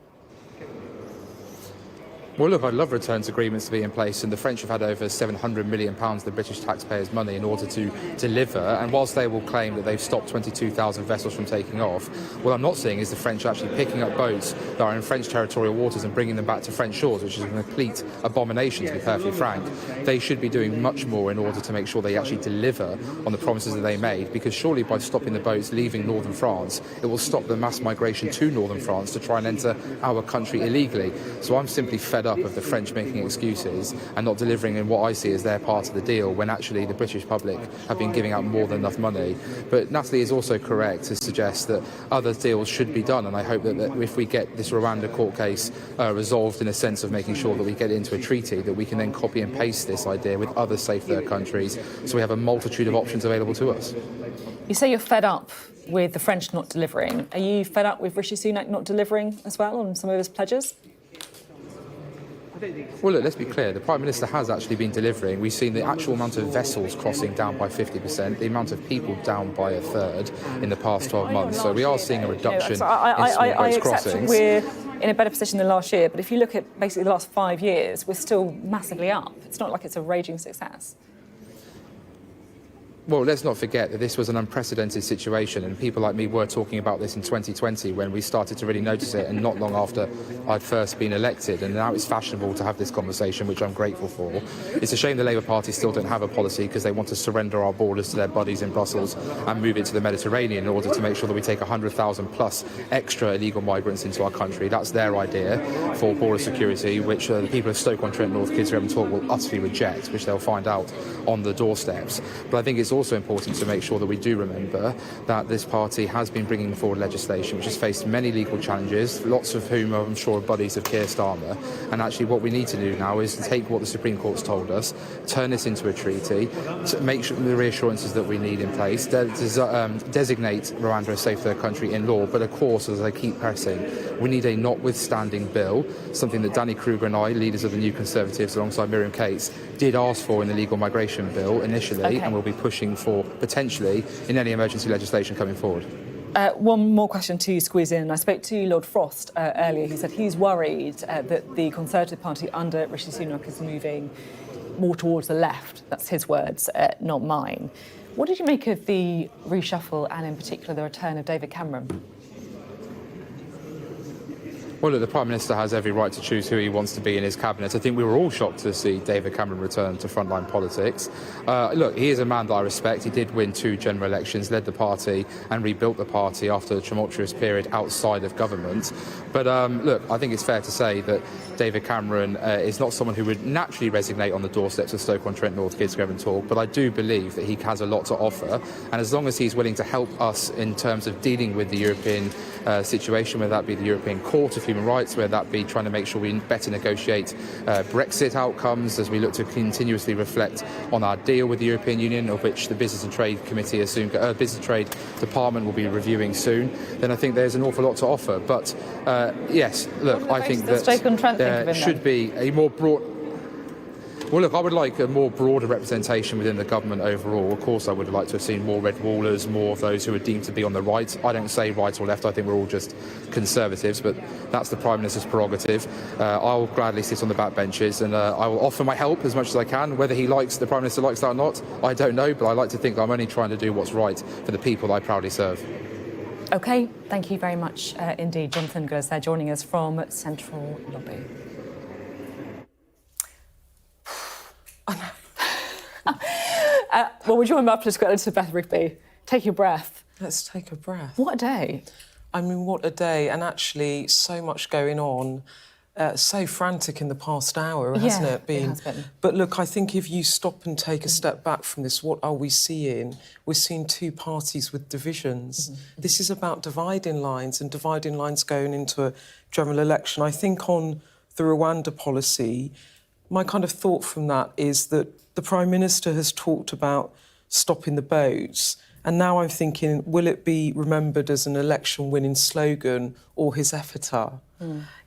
Well, look, I'd love returns agreements to be in place, and the French have had over £700 million of the British taxpayers' money in order to deliver, and whilst they will claim that they've stopped 22,000 vessels from taking off, what I'm not seeing is the French actually picking up boats that are in French territorial waters and bringing them back to French shores, which is a complete abomination, to be perfectly frank. They should be doing much more in order to make sure they actually deliver on the promises that they made, because surely by stopping the boats leaving northern France, it will stop the mass migration to northern France to try and enter our country illegally. So I'm simply fed up of the French making excuses and not delivering in what I see as their part of the deal, when actually the British public have been giving out more than enough money. But Natalie is also correct to suggest that other deals should be done, and I hope that if we get this Rwanda court case resolved in a sense of making sure that we get into a treaty, that we can then copy and paste this idea with other safe third countries, so we have a multitude of options available to us. You say you're fed up with the French not delivering. Are you fed up with Rishi Sunak not delivering as well on some of his pledges? Well, look, let's be clear. The Prime Minister has actually been delivering. We've seen the actual amount of vessels crossing down by 50%, the amount of people down by a third in the past 12 months. So we are seeing a reduction in small boats crossings. We're in a better position than last year, but if you look at basically the last 5 years, we're still massively up. It's not like it's a raging success. Well, let's not forget that this was an unprecedented situation, and people like me were talking about this in 2020 when we started to really notice it, and not long after I'd first been elected. And now it's fashionable to have this conversation, which I'm grateful for. It's a shame the Labour Party still don't have a policy because they want to surrender our borders to their buddies in Brussels and move it to the Mediterranean in order to make sure that we take 100,000 plus extra illegal migrants into our country. That's their idea for border security, which the people of Stoke-on-Trent, North Kidsgrove and Talk will utterly reject, which they'll find out on the doorsteps. But I think it's also important to make sure that we do remember that this party has been bringing forward legislation which has faced many legal challenges, lots of whom I'm sure are buddies of Keir Starmer. And actually what we need to do now is to take what the Supreme Court's told us, turn this into a treaty, to make sure the reassurances that we need in place, designate Rwanda a safe third country in law. But of course, as I keep pressing, we need a notwithstanding bill, something that Danny Kruger and I, leaders of the New Conservatives alongside Miriam Cates, did ask for in the legal migration bill initially, and we'll be pushing for potentially in any emergency legislation coming forward. One more question to squeeze in. I spoke to Lord Frost earlier. He said he's worried that the Conservative Party under Rishi Sunak is moving more towards the left. That's his words, not mine. What did you make of the reshuffle and in particular the return of David Cameron? Well, look, the Prime Minister has every right to choose who he wants to be in his cabinet. I think we were all shocked to see David Cameron return to frontline politics. Look, he is a man that I respect. He did win 2 general elections, led the party and rebuilt the party after a tumultuous period outside of government. But look, I think it's fair to say that David Cameron is not someone who would naturally resonate on the doorsteps of Stoke-on-Trent, North Kidsgrove and Talk, but I do believe that he has a lot to offer. And as long as he's willing to help us in terms of dealing with the European situation, whether that be the European Court of Human Rights, whether that be trying to make sure we better negotiate Brexit outcomes as we look to continuously reflect on our deal with the European Union, of which the Business and Trade Committee is soon, Business and Trade Department will be reviewing soon, then I think there's an awful lot to offer. But yes, look, I think that there should be a more broad... Well, look, I would like a more broader representation within the government overall. Of course, I would like to have seen more red wallers, more of those who are deemed to be on the right. I don't say right or left, I think we're all just Conservatives, but that's the Prime Minister's prerogative. I'll gladly sit on the backbenches and I will offer my help as much as I can. Whether the Prime Minister likes that or not, I don't know, but I like to think that I'm only trying to do what's right for the people I proudly serve. OK, thank you very much indeed. Jonathan Gullis there joining us from Central Lobby. Well, we're joined by political editor Beth Rigby. Take your breath. Let's take a breath. What a day. I mean, what a day, and actually so much going on, so frantic in the past hour, hasn't it been? It has been. But look, I think if you stop and take a step back from this, what are we seeing? We're seeing 2 parties with divisions. This is about dividing lines, and dividing lines going into a general election. I think on the Rwanda policy, my kind of thought from that is that the Prime Minister has talked about stopping the boats, and now I'm thinking, will it be remembered as an election-winning slogan or his epitaph?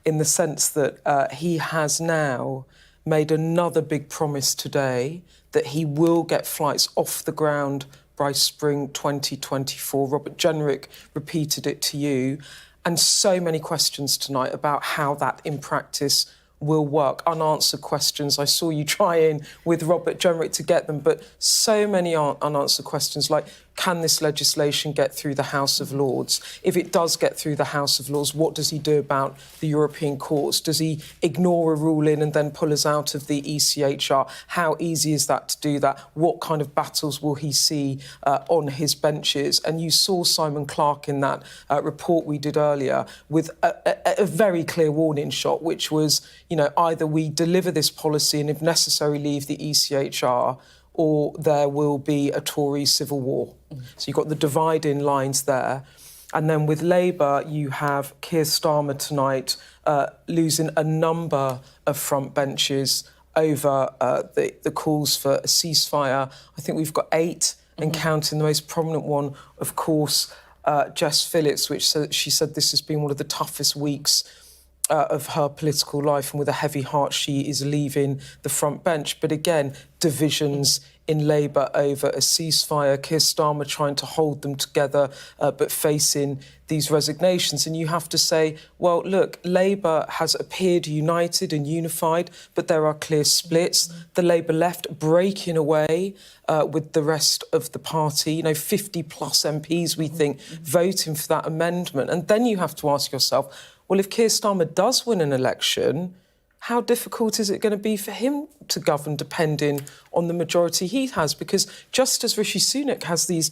In the sense that he has now made another big promise today that he will get flights off the ground by spring 2024. Robert Jenrick repeated it to you, and so many questions tonight about how that in practice will work, unanswered questions. I saw you trying with Robert Jenrick to get them, but so many unanswered questions like, can this legislation get through the House of Lords? If it does get through the House of Lords, what does he do about the European courts? Does he ignore a ruling and then pull us out of the ECHR? How easy is that to do that? What kind of battles will he see on his benches? And you saw Simon Clarke in that report we did earlier with a very clear warning shot, which was, you know, either we deliver this policy and if necessary leave the ECHR, or there will be a Tory civil war. So you've got the dividing lines there. And then with Labour, you have Keir Starmer tonight losing a number of front benches over the calls for a ceasefire. I think we've got 8 and counting. The most prominent one, of course, Jess Phillips, which she said this has been one of the toughest weeks of her political life, and with a heavy heart she is leaving the front bench. But again, divisions in Labour over a ceasefire, Keir Starmer trying to hold them together but facing these resignations. And you have to say, well, look, Labour has appeared united and unified, but there are clear splits. The Labour left breaking away with the rest of the party, 50 plus MPs, we think, voting for that amendment. And then you have to ask yourself, well, if Keir Starmer does win an election, how difficult is it going to be for him to govern depending on the majority he has? Because just as Rishi Sunak has these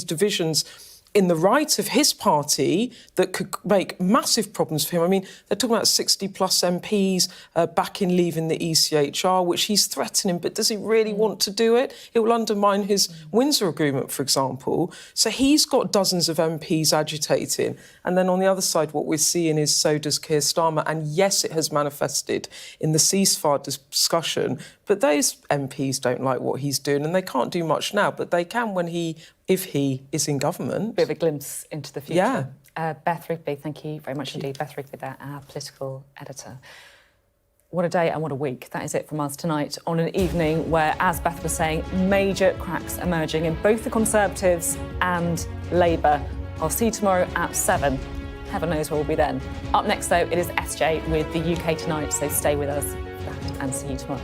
divisions in the right of his party that could make massive problems for him. I mean, they're talking about 60 plus MPs back in leaving the ECHR, which he's threatening, but does he really want to do it? It will undermine his Windsor Agreement, for example. So he's got dozens of MPs agitating. And then on the other side, what we're seeing is so does Keir Starmer. And yes, it has manifested in the ceasefire discussion, but those MPs don't like what he's doing and they can't do much now, but they can if he is in government. Bit of a glimpse into the future. Yeah. Beth Rigby, thank you very much indeed. Beth Rigby there, our political editor. What a day and what a week. That is it from us tonight on an evening where, as Beth was saying, major cracks emerging in both the Conservatives and Labour. I'll see you tomorrow at 7. Heaven knows where we'll be then. Up next, though, it is SJ with the UK Tonight, so stay with us for that and see you tomorrow.